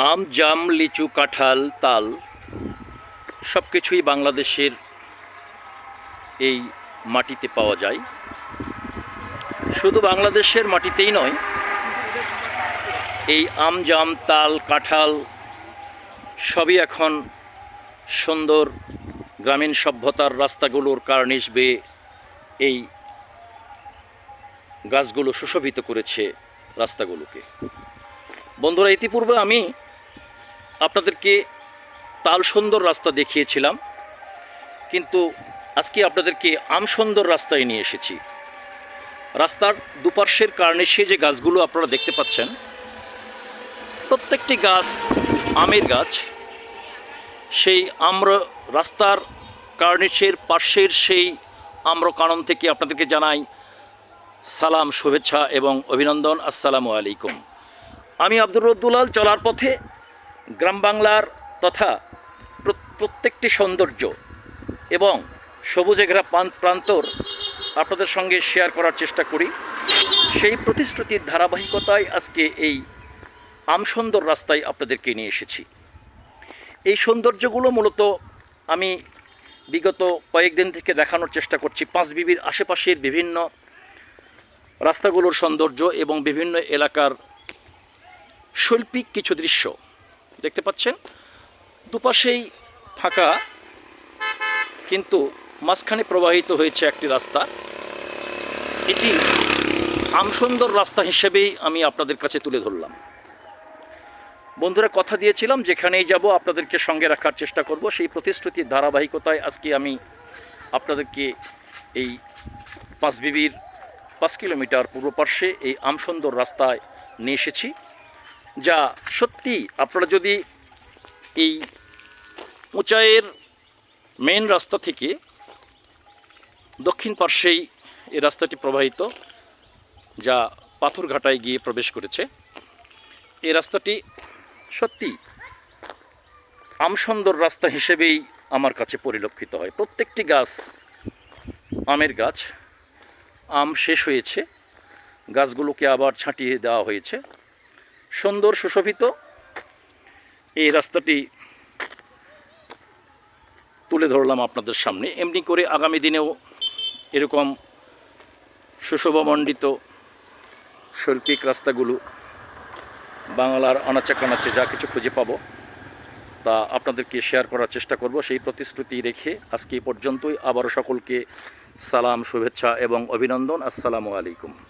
আম, জাম, লিচু, কাঁঠাল, তাল সব কিছুই বাংলাদেশের এই মাটিতে পাওয়া যায়। শুধু বাংলাদেশের মাটিতেই নয়, এই আম, জাম, তাল, কাঁঠাল সবই এখন সুন্দর গ্রামীণ সভ্যতার রাস্তাগুলোর কার্নিশ বেয়ে এই গাছগুলো সুশোভিত করেছে রাস্তাগুলোকে। বন্ধুরা, ইতিপূর্বে আমি আপনাদেরকে তাল সুন্দর রাস্তা দেখিয়েছিলাম, কিন্তু আজকে আপনাদেরকে আম সুন্দর রাস্তায় নিয়ে এসেছি। রাস্তার দুপার্শ্বের কার্নিশে যে গাছগুলো আপনারা দেখতে পাচ্ছেন, প্রত্যেকটি গাছ আমের গাছ। সেই রাস্তার কার্নিশের পার্শ্বের সেই আম্রকানন থেকে আপনাদেরকে জানাই সালাম, শুভেচ্ছা এবং অভিনন্দন। আসসালামু আলাইকুম। আমি আব্দুর রব্দুলাল চলার পথে গ্রাম বাংলার তথা প্রত্যেকটি সৌন্দর্য এবং সবুজে ঘেরা প্রান্তর আপনাদের সঙ্গে শেয়ার করার চেষ্টা করি। সেই প্রতিশ্রুতির ধারাবাহিকতায় আজকে এই আম সুন্দর রাস্তায় আপনাদেরকে নিয়ে এসেছি। এই সৌন্দর্যগুলো মূলত আমি বিগত কয়েকদিন থেকে দেখানোর চেষ্টা করছি। পাঁচবিবির আশেপাশের বিভিন্ন রাস্তাগুলোর সৌন্দর্য এবং বিভিন্ন এলাকার শৈল্পিক কিছু দৃশ্য দেখতে পাচ্ছেন। দুপাশেই ফাঁকা, কিন্তু মাঝখানে প্রবাহিত হয়েছে একটি রাস্তা। এটি আমসুন্দর রাস্তা হিসেবেই আমি আপনাদের কাছে তুলে ধরলাম। বন্ধুরা, কথা দিয়েছিলাম যেখানেই যাব আপনাদেরকে সঙ্গে রাখার চেষ্টা করব। সেই প্রতিশ্রুতির ধারাবাহিকতায় আজকে আমি আপনাদেরকে এই পাঁচবিবির 5 কিলোমিটার পূর্ব পার্শ্বে এই আমসুন্দর রাস্তায় নিয়ে এসেছি, যা সত্যি আপনারা যদি এই উঁচাইয়ের মেন রাস্তা থেকে দক্ষিণ পার্শ্বেই এই রাস্তাটি প্রবাহিত, যা পাথরঘাটায় গিয়ে প্রবেশ করেছে। এই রাস্তাটি সত্যি আমসুন্দর রাস্তা হিসেবেই আমার কাছে পরিলক্ষিত হয়। প্রত্যেকটি গাছ আমের গাছ। আম শেষ হয়েছে, গাছগুলোকে আবার ছাঁটিয়ে দেওয়া হয়েছে। সুন্দর সুশোভিত এই রাস্তাটি তুলে ধরলাম আপনাদের সামনে। এমনি করে আগামী দিনেও এরকম সুশোভামণ্ডিত শৈল্পিক রাস্তাগুলো বাংলার আনাচে কানাচে যা কিছু খুঁজে পাবো তা আপনাদেরকে শেয়ার করার চেষ্টা করব। সেই প্রতিশ্রুতি রেখে আজকে পর্যন্তই। আবারও সকলকে সালাম, শুভেচ্ছা এবং অভিনন্দন। আসসালামু আলাইকুম।